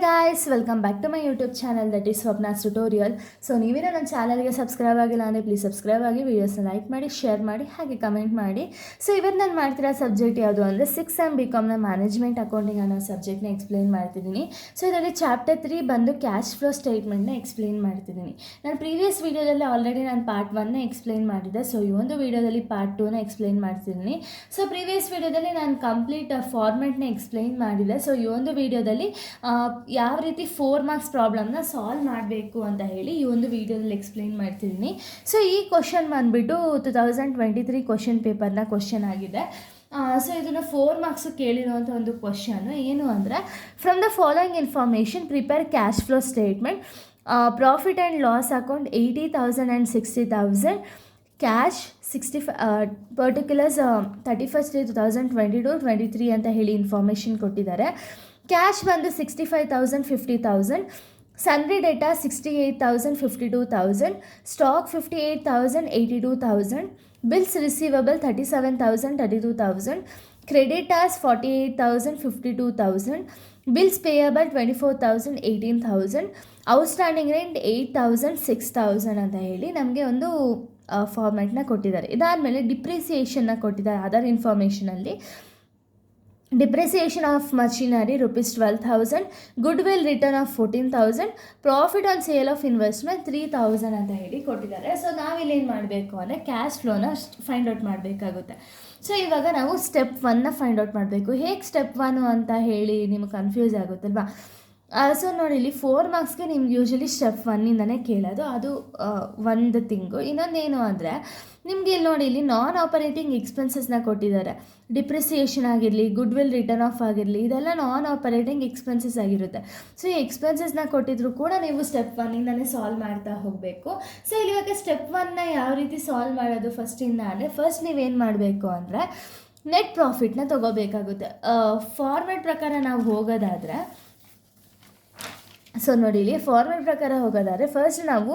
Guys, welcome back to my YouTube channel that is Swapna's tutorial. So ನೀವೇನೋ ನನ್ನ ಚಾನಲ್ಗೆ subscribe ಆಗಿಲ್ಲ ಅಂದರೆ ಪ್ಲೀಸ್ ಸಬ್ಸ್ಕ್ರೈಬ್ ಆಗಿ, ವೀಡಿಯೋಸ್ನ ಲೈಕ್ ಮಾಡಿ, ಶೇರ್ ಮಾಡಿ, ಹಾಗೆ ಕಮೆಂಟ್ ಮಾಡಿ. ಸೊ ಇವತ್ತು ನಾನು ಮಾಡ್ತಿರೋ ಸಬ್ಜೆಕ್ಟ್ ಯಾವುದು ಅಂದರೆ 6th SEM BComನ ಮ್ಯಾನೇಜ್ಮೆಂಟ್ ಅಕೌಂಟಿಂಗ್ ಅನ್ನೋ ಸಬ್ಜೆಕ್ಟ್ನ ಎಕ್ಸ್ಪ್ಲೇನ್ ಮಾಡ್ತಿದ್ದೀನಿ. ಸೊ ಇದರಲ್ಲಿ ಚಾಪ್ಟರ್ 3 ಬಂದು ಕ್ಯಾಶ್ ಫ್ಲೋ ಸ್ಟೇಟ್ಮೆಂಟ್ನ ಎಕ್ಸ್ಪ್ಲೇನ್ ಮಾಡ್ತಿದ್ದೀನಿ. ನಾನು ಪ್ರೀವಿಯಸ್ ವೀಡಿಯೋದಲ್ಲಿ ಆಲ್ರೆಡಿ ನಾನು ಪಾರ್ಟ್ 1ನ ಎಕ್ಸ್ಪ್ಲೇನ್ ಮಾಡಿದ್ದೆ. ಸೊ ಈ ಒಂದು ವೀಡಿಯೋದಲ್ಲಿ ಪಾರ್ಟ್ 2ನ ಎಕ್ಸ್ಪ್ಲೇನ್ ಮಾಡ್ತಿದ್ದೀನಿ. ಸೊ ಪ್ರೀವಿಯಸ್ ವೀಡಿಯೋದಲ್ಲಿ ನಾನು ಕಂಪ್ಲೀಟ್ ಫಾರ್ಮೆಟ್ನ ಎಕ್ಸ್ಪ್ಲೇನ್ ಮಾಡಿದ್ದೆ. ಸೊ ಈ ಒಂದು ವೀಡಿಯೋದಲ್ಲಿ ಯಾವ ರೀತಿ 4 ಮಾರ್ಕ್ಸ್ ಪ್ರಾಬ್ಲಮ್ನ ಸಾಲ್ವ್ ಮಾಡಬೇಕು ಅಂತ ಹೇಳಿ ಈ ಒಂದು ವೀಡಿಯೋದಲ್ಲಿ ಎಕ್ಸ್ಪ್ಲೇನ್ ಮಾಡ್ತಿದ್ದೀನಿ. ಸೊ ಈ ಕ್ವಶನ್ ಬಂದುಬಿಟ್ಟು 2023 ಕ್ವಶನ್ ಪೇಪರ್ನ ಕ್ವಶನ್ ಆಗಿದೆ. ಸೊ ಇದನ್ನು 4 ಮಾರ್ಕ್ಸು ಕೇಳಿರುವಂಥ ಒಂದು ಕ್ವಶನ್ನು ಏನು ಅಂದರೆ, from the following information prepare cash flow statement, profit and loss account 80,000 and 60,000, cash 65 particulars 31st 2022-23 ಅಂತ ಹೇಳಿ ಇನ್ಫಾರ್ಮೇಷನ್ ಕೊಟ್ಟಿದ್ದಾರೆ. ಕ್ಯಾಶ್ ಬಂದು 65,000 50,000, sundry data 68,000 52,000, stock 58,000 82,000, bills receivable 37,000 32,000, creditors 48,000 52,000, bills payable 24,000 18,000, outstanding rent 8,000 6,000 ಅಂತ ಹೇಳಿ ನಮಗೆ ಒಂದು ಫಾರ್ಮ್ಯಾಟ್ನ ಕೊಟ್ಟಿದ್ದಾರೆ. ಇದಾದಮೇಲೆ ಡಿಪ್ರಿಸಿಯೇಷನ್ನ ಕೊಟ್ಟಿದ್ದಾರೆ. ಅದರ್ ಇನ್ಫಾರ್ಮೇಷನಲ್ಲಿ depreciation of machinery ₹12,000, goodwill return of 14,000, profit on sale of investment 3,000 ಅಂತ ಹೇಳಿ ಕೊಟ್ಟಿದ್ದಾರೆ. ಸೊ ನಾವಿಲ್ಲಿ ಏನು ಮಾಡಬೇಕು ಅಂದರೆ ಕ್ಯಾಶ್ ಫ್ಲೋನ ಫೈಂಡ್ ಔಟ್ ಮಾಡಬೇಕಾಗುತ್ತೆ. ಸೊ ಇವಾಗ ನಾವು ಸ್ಟೆಪ್ 1ನ ಫೈಂಡ್ ಔಟ್ ಮಾಡಬೇಕು. ಹೇಗೆ ಸ್ಟೆಪ್ 1 ಅಂತ ಹೇಳಿ ನಿಮಗೆ ಕನ್ಫ್ಯೂಸ್ ಆಗುತ್ತಲ್ವಾ? ಸೊ ನೋಡಿ, ಇಲ್ಲಿ 4 ಮಾರ್ಕ್ಸ್ಗೆ ನಿಮ್ಗೆ ಯೂಶ್ವಲಿ ಸ್ಟೆಪ್ 1ಇಂದನೇ ಕೇಳೋದು. ಅದು ಒಂದು ಥಿಂಗು. ಇನ್ನೊಂದೇನು ಅಂದರೆ ನಿಮಗೆ ಇಲ್ಲಿ ನೋಡಿ, ಇಲ್ಲಿ ನಾನ್ ಆಪರೇಟಿಂಗ್ ಎಕ್ಸ್ಪೆನ್ಸಸ್ನ ಕೊಟ್ಟಿದ್ದಾರೆ. ಡಿಪ್ರಿಸಿಯೇಷನ್ ಆಗಿರಲಿ, ಗುಡ್ ವಿಲ್ ರಿಟರ್ನ್ ಆಫ್ ಆಗಿರಲಿ, ಇದೆಲ್ಲ ನಾನ್ ಆಪರೇಟಿಂಗ್ ಎಕ್ಸ್ಪೆನ್ಸಸ್ ಆಗಿರುತ್ತೆ. ಸೊ ಈ ಎಕ್ಸ್ಪೆನ್ಸಸ್ನ ಕೊಟ್ಟಿದ್ರು ಕೂಡ ನೀವು ಸ್ಟೆಪ್ 1ಇಂದನೇ ಸಾಲ್ವ್ ಮಾಡ್ತಾ ಹೋಗಬೇಕು. ಸೊ ಇಲ್ಲಿ ಇವಾಗ ಸ್ಟೆಪ್ 1ನ ಯಾವ ರೀತಿ ಸಾಲ್ವ್ ಮಾಡೋದು ಫಸ್ಟಿಂದ ಅಂದರೆ, ಫಸ್ಟ್ ನೀವೇನು ಮಾಡಬೇಕು ಅಂದರೆ ನೆಟ್ ಪ್ರಾಫಿಟ್ನ ತೊಗೋಬೇಕಾಗುತ್ತೆ. ಫಾರ್ಮೆಟ್ ಪ್ರಕಾರ ನಾವು ಹೋಗೋದಾದರೆ, ಸೊ ನೋಡಿ, ಇಲ್ಲಿ ಫಾರ್ಮೆಟ್ ಪ್ರಕಾರ ಹೋಗೋದಾದರೆ ಫಸ್ಟ್ ನಾವು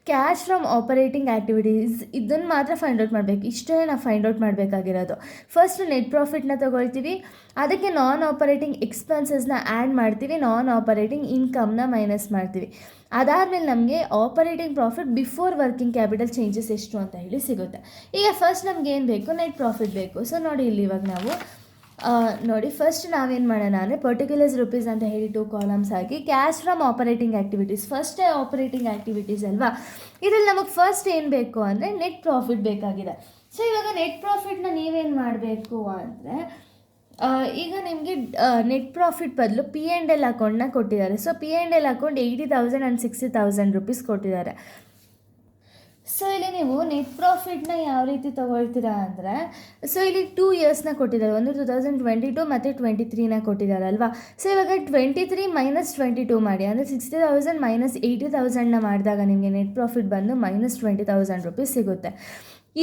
ಕ್ಯಾಶ್ ಫ್ರಮ್ ಆಪರೇಟಿಂಗ್ ಆ್ಯಕ್ಟಿವಿಟೀಸ್ ಇದನ್ನು ಮಾತ್ರ ಫೈಂಡ್ ಔಟ್ ಮಾಡಬೇಕು. ಇಷ್ಟೇ ನಾವು ಫೈಂಡ್ ಔಟ್ ಮಾಡಬೇಕಾಗಿರೋದು. ಫಸ್ಟ್ ನೆಟ್ ಪ್ರಾಫಿಟ್ನ ತೊಗೊಳ್ತೀವಿ, ಅದಕ್ಕೆ ನಾನ್ ಆಪರೇಟಿಂಗ್ ಎಕ್ಸ್ಪೆನ್ಸಸ್ನ ಆ್ಯಡ್ ಮಾಡ್ತೀವಿ, ನಾನ್ ಆಪರೇಟಿಂಗ್ ಇನ್ಕಮ್ನ ಮೈನಸ್ ಮಾಡ್ತೀವಿ. ಅದಾದಮೇಲೆ ನಮಗೆ operating profit before working capital changes ಎಷ್ಟು ಅಂತ ಹೇಳಿ ಸಿಗುತ್ತೆ. ಈಗ ಫಸ್ಟ್ ನಮ್ಗೆ ಏನು ಬೇಕು? ನೆಟ್ ಪ್ರಾಫಿಟ್ ಬೇಕು. ಸೊ ನೋಡಿ, ಇಲ್ಲಿ ಇವಾಗ ನಾವು ನೋಡಿ, ಫಸ್ಟ್ ನಾವೇನು ಮಾಡೋಣ ಅಂದರೆ ಪರ್ಟಿಕ್ಯುಲರ್ಸ್ ರುಪೀಸ್ ಅಂತ ಹೇಳಿ 2 columns hockey cash from operating activities, ಫಸ್ಟೇ ಆಪರೇಟಿಂಗ್ ಆ್ಯಕ್ಟಿವಿಟೀಸ್ ಅಲ್ವಾ. ಇದರಲ್ಲಿ ನಮಗೆ ಫಸ್ಟ್ ಏನು ಬೇಕು ಅಂದರೆ ನೆಟ್ ಪ್ರಾಫಿಟ್ ಬೇಕಾಗಿದೆ. ಸೊ ಇವಾಗ ನೆಟ್ ಪ್ರಾಫಿಟ್ನ ನೀವೇನು ಮಾಡಬೇಕು ಅಂದರೆ, ಈಗ ನಿಮಗೆ ನೆಟ್ ಪ್ರಾಫಿಟ್ ಬದಲು P&L ಅಕೌಂಟ್ನ ಕೊಟ್ಟಿದ್ದಾರೆ. So P&L account 80,000 and 60,000 rupees ಕೊಟ್ಟಿದ್ದಾರೆ. ಸೊ ಇಲ್ಲಿ ನೀವು ನೆಟ್ ಪ್ರಾಫಿಟ್ನ ಯಾವ ರೀತಿ ತೊಗೊಳ್ತೀರಾ ಅಂದರೆ, ಸೊ ಇಲ್ಲಿ 2 ಇಯರ್ಸ್ನ ಕೊಟ್ಟಿದ್ದಾರೆ. ಒಂದು 2022 ಮತ್ತು 23ನ ಕೊಟ್ಟಿದ್ದಾರೆ ಅಲ್ವಾ. ಸೊ ಇವಾಗ 23 ಮೈನಸ್ 22 ಮಾಡಿ, ಅಂದರೆ 60,000 ಮೈನಸ್ 80,000ನ ಮಾಡಿದಾಗ ನಿಮಗೆ ನೆಟ್ ಪ್ರಾಫಿಟ್ ಬಂದು ಮೈನಸ್ 20,000 ರೂಪೀಸ್ ಸಿಗುತ್ತೆ.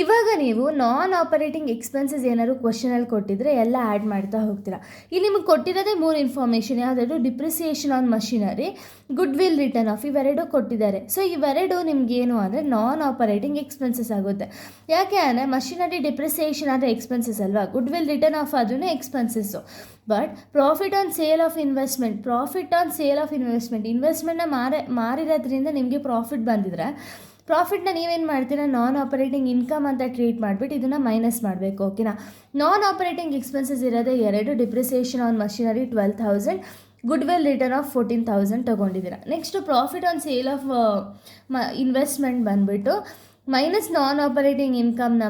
ಇವಾಗ ನೀವು ನಾನ್ ಆಪರೇಟಿಂಗ್ ಎಕ್ಸ್ಪೆನ್ಸಸ್ ಏನಾದ್ರು ಕ್ವಶನಲ್ಲಿ ಕೊಟ್ಟಿದ್ರೆ ಎಲ್ಲ ಆ್ಯಡ್ ಮಾಡ್ತಾ ಹೋಗ್ತೀರಾ. ಇಲ್ಲಿ ನಿಮಗೆ ಕೊಟ್ಟಿರೋದೇ 3 ಇನ್ಫಾರ್ಮೇಷನ್. ಯಾವುದಾದ್ರು depreciation on machinery, good will return of, ಇವೆರಡು ಕೊಟ್ಟಿದ್ದಾರೆ. ಸೊ ಇವೆರಡು ನಿಮಗೇನು ಅಂದರೆ ನಾನ್ ಆಪರೇಟಿಂಗ್ ಎಕ್ಸ್ಪೆನ್ಸಸ್ ಆಗುತ್ತೆ. ಯಾಕೆ ಅಂದರೆ ಮಷಿನರಿ ಡಿಪ್ರಿಸಿಯೇಷನ್ ಆದರೆ ಎಕ್ಸ್ಪೆನ್ಸಸ್ ಅಲ್ವಾ, ಗುಡ್ ವಿಲ್ ರಿಟರ್ನ್ ಆಫ್ ಅದೂ ಎಕ್ಸ್ಪೆನ್ಸಸ್ಸು. But profit on sale of investment, ಇನ್ವೆಸ್ಟ್ಮೆಂಟ್ನ ಮಾರಿರೋದ್ರಿಂದ ನಿಮಗೆ ಪ್ರಾಫಿಟ್ ಬಂದಿದ್ರೆ ಪ್ರಾಫಿಟ್ನ ನೀವೇನು ಮಾಡ್ತೀರಾ, ನಾನ್ ಆಪರೇಟಿಂಗ್ ಇನ್ಕಮ್ ಅಂತ ಟ್ರೀಟ್ ಮಾಡಿಬಿಟ್ಟು ಇದನ್ನು ಮೈನಸ್ ಮಾಡಬೇಕು. ಓಕೆನಾ? ನಾನ್ ಆಪರೇಟಿಂಗ್ ಎಕ್ಸ್ಪೆನ್ಸಸ್ ಇರೋದೇ 2, depreciation on machinery 12,000, goodwill return of 14,000 ತೊಗೊಂಡಿದ್ದೀರಾ. Next profit on sale of investment ಬಂದುಬಿಟ್ಟು ಮೈನಸ್ ನಾನ್ ಆಪರೇಟಿಂಗ್ ಇನ್ಕಮ್ನ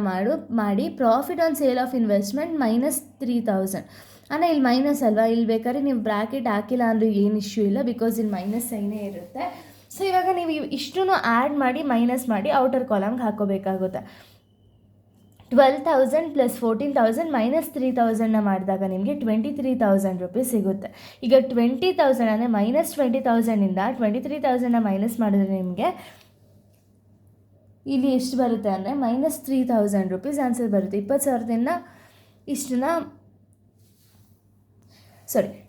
ಮಾಡಿ profit on sale of investment minus 3,000. ಅಂದರೆ ಇಲ್ಲಿ ಮೈನಸ್ ಅಲ್ವಾ, ಇಲ್ಲಿ ಬೇಕಾದ್ರೆ ನೀವು ಬ್ರ್ಯಾಕೆಟ್ ಹಾಕಿಲ್ಲ ಅಂದರೂ ಏನು ಇಶ್ಯೂ ಇಲ್ಲ, ಬಿಕಾಸ್ ಇಲ್ಲಿ ಮೈನಸ್ ಸೈನೇ ಇರುತ್ತೆ. ಸೊ ಇವಾಗ ನೀವು ಇಷ್ಟೂ ಆ್ಯಡ್ ಮಾಡಿ ಮೈನಸ್ ಮಾಡಿ ಔಟರ್ ಕಾಲಮ್ಗೆ ಹಾಕೋಬೇಕಾಗುತ್ತೆ. 12,000 ಪ್ಲಸ್ 14,000 ಮೈನಸ್ 3,000ನ ಮಾಡಿದಾಗ ನಿಮಗೆ 23,000 ರೂಪೀಸ್ ಸಿಗುತ್ತೆ. ಈಗ 20,000 ಅಂದರೆ ಮೈನಸ್ 20,000ಇಂದ 23,000ನ ಮೈನಸ್ ಮಾಡಿದ್ರೆ ನಿಮಗೆ ಇಲ್ಲಿ ಎಷ್ಟು ಬರುತ್ತೆ ಅಂದರೆ ಮೈನಸ್ 3,000 ರೂಪೀಸ್ ಆನ್ಸರ್ ಬರುತ್ತೆ. 20,000ದಿಂದ ಇಷ್ಟನ್ನ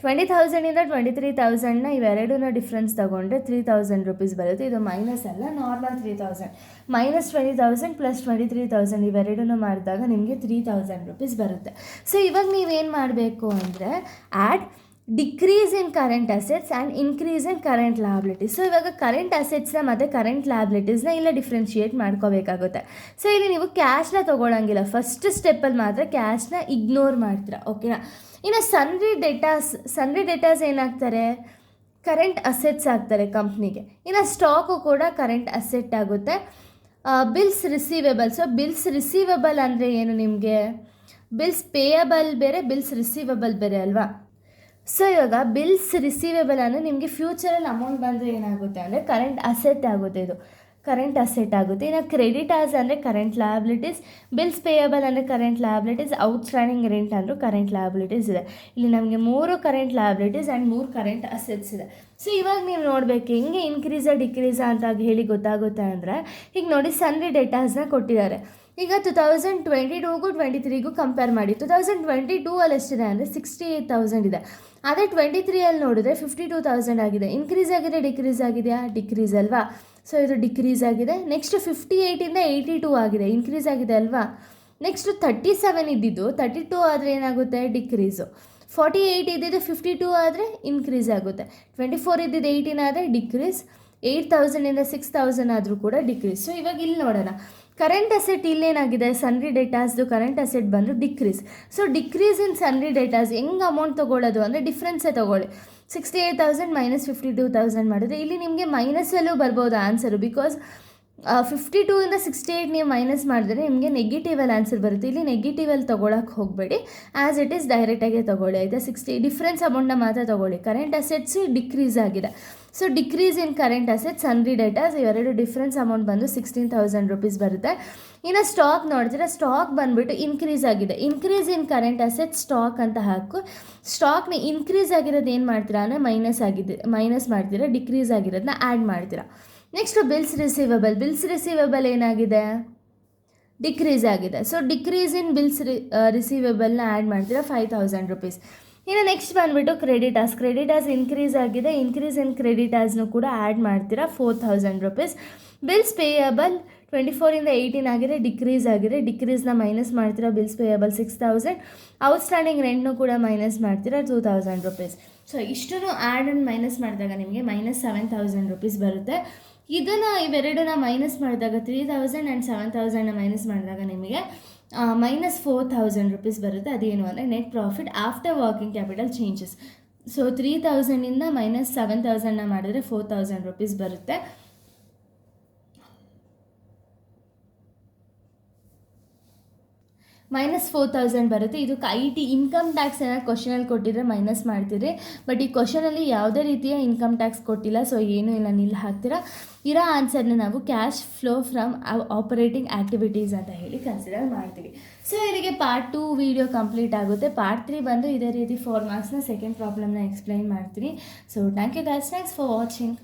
20,000ಇಂದ 23,000ನ ಇವೆರಡನ್ನ ಡಿಫ್ರೆನ್ಸ್ ತೊಗೊಂಡ್ರೆ 3,000 ರೂಪೀಸ್ ಬರುತ್ತೆ. ಇದು ಮೈನಸ್ ಅಲ್ಲ, ನಾರ್ಮಲ್ 3,000. ಮೈನಸ್ 20,000 ಪ್ಲಸ್ 23,000 ಇವೆರಡನ್ನು ಮಾಡಿದಾಗ ನಿಮಗೆ 3,000 ರೂಪೀಸ್ ಬರುತ್ತೆ. ಸೊ ಇವಾಗ ನೀವೇನು ಮಾಡಬೇಕು ಅಂದರೆ add decrease in current assets and increase in current liabilities. So ಇವಾಗ ಕರೆಂಟ್ ಅಸೆಟ್ಸ್ನ ಮತ್ತು ಕರೆಂಟ್ ಲಯಬಿಲಿಟೀಸ್ನ ಇಲ್ಲ ಡಿಫ್ರೆನ್ಷಿಯೇಟ್ ಮಾಡ್ಕೋಬೇಕಾಗುತ್ತೆ. ಸೊ ಇಲ್ಲಿ ನೀವು ಕ್ಯಾಶ್ನ ತೊಗೊಳಂಗಿಲ್ಲ, ಫಸ್ಟ್ ಸ್ಟೆಪ್ಪಲ್ಲಿ ಮಾತ್ರ ಕ್ಯಾಶ್ನ ಇಗ್ನೋರ್ ಮಾಡ್ತೀರಾ, ಓಕೆನಾ. ಇನ್ನು ಸನ್ರಿ ಡೆಟಾಸ್ ಏನಾಗ್ತಾರೆ, ಕರೆಂಟ್ ಅಸೆಟ್ಸ್ ಆಗ್ತಾರೆ ಕಂಪ್ನಿಗೆ. ಇನ್ನು ಸ್ಟಾಕು ಕೂಡ ಕರೆಂಟ್ ಅಸೆಟ್ ಆಗುತ್ತೆ. Bills receivable, so bills receivable ಅಂದರೆ ಏನು, ನಿಮಗೆ ಬಿಲ್ಸ್ ಪೇಯಬಲ್ ಬೇರೆ, ಬಿಲ್ಸ್ ರಿಸೀವೇಬಲ್ ಬೇರೆ ಅಲ್ವಾ. ಸೊ ಇವಾಗ ಬಿಲ್ಸ್ ರಿಸೀವೇಬಲ್ ಅಂದರೆ ನಿಮಗೆ ಫ್ಯೂಚರಲ್ಲಿ ಅಮೌಂಟ್ ಬಂದರೆ ಏನಾಗುತ್ತೆ ಅಂದರೆ ಕರೆಂಟ್ ಅಸೆಟ್ ಆಗುತ್ತೆ, ಇದು ಕರೆಂಟ್ ಅಸೆಟ್ ಆಗುತ್ತೆ. ಇನ್ನು ಕ್ರೆಡಿಟರ್ಸ್ ಅಂದರೆ ಕರೆಂಟ್ ಲಯಬಿಲಿಟೀಸ್, ಬಿಲ್ಸ್ ಪೇಯಬಲ್ ಅಂದರೆ ಕರೆಂಟ್ ಲಯಬಿಲಿಟೀಸ್, ಔಟ್ಸ್ಟ್ಯಾಂಡಿಂಗ್ ರೆಂಟ್ ಅಂದರೂ ಕರೆಂಟ್ ಲಯಬಿಲಿಟೀಸ್ ಇದೆ. ಇಲ್ಲಿ ನಮಗೆ 3 current liabilities and 3 current assets ಇದೆ. ಸೊ ಇವಾಗ ನೀವು ನೋಡಬೇಕು ಹೆಂಗೆ ಇನ್ಕ್ರೀಸಾ ಡಿಕ್ರೀಸಾ ಅಂತ ಹೇಳಿ ಗೊತ್ತಾಗುತ್ತೆ ಅಂದರೆ, ಈಗ ನೋಡಿ ಸನ್ರಿ ಡೇಟಾಸ್ನ ಕೊಟ್ಟಿದ್ದಾರೆ. ಈಗ 2022ಗೂ 23ಗೂ ಕಂಪೇರ್ ಮಾಡಿ. 2022 ಎಷ್ಟಿದೆ ಅಂದರೆ 68,000 ಇದೆ. ಅದೇ 23 ನೋಡಿದ್ರೆ 52,000 ಆಗಿದೆ. ಇನ್ಕ್ರೀಸ್ ಆಗಿದೆ ಡಿಕ್ರೀಸ್ ಆಗಿದೆಯಾ, ಡಿಕ್ರೀಸ್ ಅಲ್ವಾ. ಸೊ ಇದು ಡಿಕ್ರೀಸ್ ಆಗಿದೆ. ನೆಕ್ಸ್ಟ್ 58ಇಂದ 82 ಆಗಿದೆ, ಇನ್ಕ್ರೀಸ್ ಆಗಿದೆ ಅಲ್ವಾ. ನೆಕ್ಸ್ಟ್ 37 ಇದ್ದಿದ್ದು 32 ಆದರೆ ಏನಾಗುತ್ತೆ, ಡಿಕ್ರೀಸು. 48 ಇದ್ದಿದ್ದು 52 ಆದರೆ ಇನ್ಕ್ರೀಸ್ ಆಗುತ್ತೆ. 24 ಇದ್ದಿದ್ದು 18 ಆದರೆ ಡಿಕ್ರೀಸ್. 8,000ಇಂದ 6,000 ಆದರೂ ಕೂಡ ಡಿಕ್ರೀಸ್. ಸೊ ಇವಾಗ ಇಲ್ಲಿ ನೋಡೋಣ, ಕರೆಂಟ್ ಅಸೆಟ್ ಇಲ್ಲೇನಾಗಿದೆ, ಸನ್ರಿ ಡೇಟಾಸ್ದು ಕರೆಂಟ್ ಅಸೆಟ್ ಬಂದು decrease. So decrease in sundry debtors ಹೆಂಗೆ ಅಮೌಂಟ್ ತೊಗೊಳ್ಳೋದು ಅಂದರೆ ಡಿಫ್ರೆನ್ಸೇ ತೊಗೊಳ್ಳಿ. 68,000 ಮೈನಸ್ 52,000 ಮಾಡಿದ್ರೆ ಇಲ್ಲಿ ನಿಮಗೆ ಮೈನಸಲ್ಲೂ ಬರ್ಬೋದು ಆನ್ಸರು. ಬಿಕಾಸ್ 52ಇಂದ 68 ನೀವು ಮೈನಸ್ ಮಾಡಿದ್ರೆ ನಿಮಗೆ ನೆಗೆಟಿವಲ್ಲಿ ಆನ್ಸರ್ ಬರುತ್ತೆ. ಇಲ್ಲಿ ನೆಗೆಟಿವಲ್ಲಿ ತೊಗೊಳಕ್ಕೆ ಹೋಗಬೇಡಿ, ಆ್ಯಸ್ ಇಟ್ ಈಸ್ ಡೈರೆಕ್ಟಾಗೆ ತೊಗೊಳ್ಳಿ ಆಯಿತಾ. 60 ಡಿಫ್ರೆನ್ಸ್ ಅಮೌಂಟ್ನ ಮಾತ್ರ ತೊಗೊಳ್ಳಿ. ಕರೆಂಟ್ ಅಸೆಟ್ಸ್ ಡಿಕ್ರೀಸ್ ಆಗಿದೆ. So decrease in current assets, sundry datas, ಇವೆರಡು ಡಿಫ್ರೆನ್ಸ್ ಅಮೌಂಟ್ ಬಂದು 16,000 ರೂಪೀಸ್ ಬರುತ್ತೆ. ಇನ್ನು ಸ್ಟಾಕ್ ನೋಡ್ತೀರಾ, ಸ್ಟಾಕ್ ಬಂದುಬಿಟ್ಟು ಇನ್ಕ್ರೀಸ್ ಆಗಿದೆ. Increase in current assets stock ಅಂತ ಹಾಕು. ಸ್ಟಾಕ್ನ ಇನ್ಕ್ರೀಸ್ ಆಗಿರೋದು ಏನು ಮಾಡ್ತೀರಾ ಅಂದರೆ ಮೈನಸ್ ಮಾಡ್ತೀರಾ, ಡಿಕ್ರೀಸ್ ಆಗಿರೋದನ್ನ ಆ್ಯಡ್ ಮಾಡ್ತೀರಾ. ನೆಕ್ಸ್ಟು ಬಿಲ್ಸ್ ರಿಸೀವೇಬಲ್ ಏನಾಗಿದೆ, ಡಿಕ್ರೀಸ್ ಆಗಿದೆ. ಸೊ ಡಿಕ್ರೀಸ್ ಇನ್ ಬಿಲ್ಸ್ ರಿಸೀವೇಬಲ್ನ ಆ್ಯಡ್ ಮಾಡ್ತೀರಾ 5,000 ರೂಪೀಸ್. ಇನ್ನು ನೆಕ್ಸ್ಟ್ ಬಂದುಬಿಟ್ಟು ಕ್ರೆಡಿಟರ್ಸ್ ಇನ್ಕ್ರೀಸ್ ಆಗಿದೆ. ಇನ್ಕ್ರೀಸ್ ಇನ್ ಕ್ರೆಡಿಟರ್ಸ್ನು ಕೂಡ ಆ್ಯಡ್ ಮಾಡ್ತೀರಾ 4,000 ರೂಪೀಸ್. ಬಿಲ್ಸ್ ಪೇಯಬಲ್ 24ಇಂದ 18 ಆಗಿದೆ, ಡಿಕ್ರೀಸ್ ಆಗಿದೆ. ಡಿಕ್ರೀಸ್ನ ಮೈನಸ್ ಮಾಡ್ತೀರಾ, ಬಿಲ್ಸ್ ಪೇಯಬಲ್ 6,000. ಔಟ್ಸ್ಟ್ಯಾಂಡಿಂಗ್ ರೆಂಟ್ನು ಕೂಡ ಮೈನಸ್ ಮಾಡ್ತೀರಾ 2,000 ರೂಪೀಸ್. ಸೊ ಇಷ್ಟನ್ನು ಆ್ಯಡ್ ಆ್ಯಂಡ್ ಮೈನಸ್ ಮಾಡಿದಾಗ ನಿಮಗೆ ಮೈನಸ್ 7,000 ರೂಪೀಸ್ ಬರುತ್ತೆ. ಇವೆರಡನ್ನ ಮೈನಸ್ ಮಾಡಿದಾಗ 3,000 ಆ್ಯಂಡ್ 7,000ನ ಮೈನಸ್ ಮಾಡಿದಾಗ ನಿಮಗೆ ಮೈನಸ್ 4,000 ರೂಪೀಸ್ ಬರುತ್ತೆ. ಅದೇನು ಅಂದರೆ net profit after working capital changes. So 3,000ಇಂದ ಮೈನಸ್ 7,000ನ ಮಾಡಿದ್ರೆ 4,000 ರೂಪೀಸ್ ಬರುತ್ತೆ. ಮೈನಸ್ 4,000 ಬರುತ್ತೆ. ಇದು IT ಇನ್ಕಮ್ ಟ್ಯಾಕ್ಸ್ ಏನಾದ್ರು ಕ್ವಶನಲ್ಲಿ ಕೊಟ್ಟಿದ್ರೆ ಮೈನಸ್ ಮಾಡ್ತೀರಿ. ಬಟ್ ಈ ಕ್ವಶನಲ್ಲಿ ಯಾವುದೇ ರೀತಿಯ ಇನ್ಕಮ್ ಟ್ಯಾಕ್ಸ್ ಕೊಟ್ಟಿಲ್ಲ, ಸೊ ಏನೂ ಇಲ್ಲ, ನಿಲ್ಲಿ ಹಾಕ್ತೀರಾ. ಇರೋ ಆನ್ಸರ್ನ ನಾವು cash flow from operating activities ಅಂತ ಹೇಳಿ ಕನ್ಸಿಡರ್ ಮಾಡ್ತೀವಿ. ಸೊ ಇಲ್ಲಿಗೆ ಪಾರ್ಟ್ 2 ವಿಡಿಯೋ ಕಂಪ್ಲೀಟ್ ಆಗುತ್ತೆ. ಪಾರ್ಟ್ 3 ಬಂದು ಇದೇ ರೀತಿ 4 ಮಾರ್ಕ್ಸ್ನ ಸೆಕೆಂಡ್ ಪ್ರಾಬ್ಲಮ್ನ ಎಕ್ಸ್ಪ್ಲೈನ್ ಮಾಡ್ತೀನಿ. So thank you guys, thanks for watching.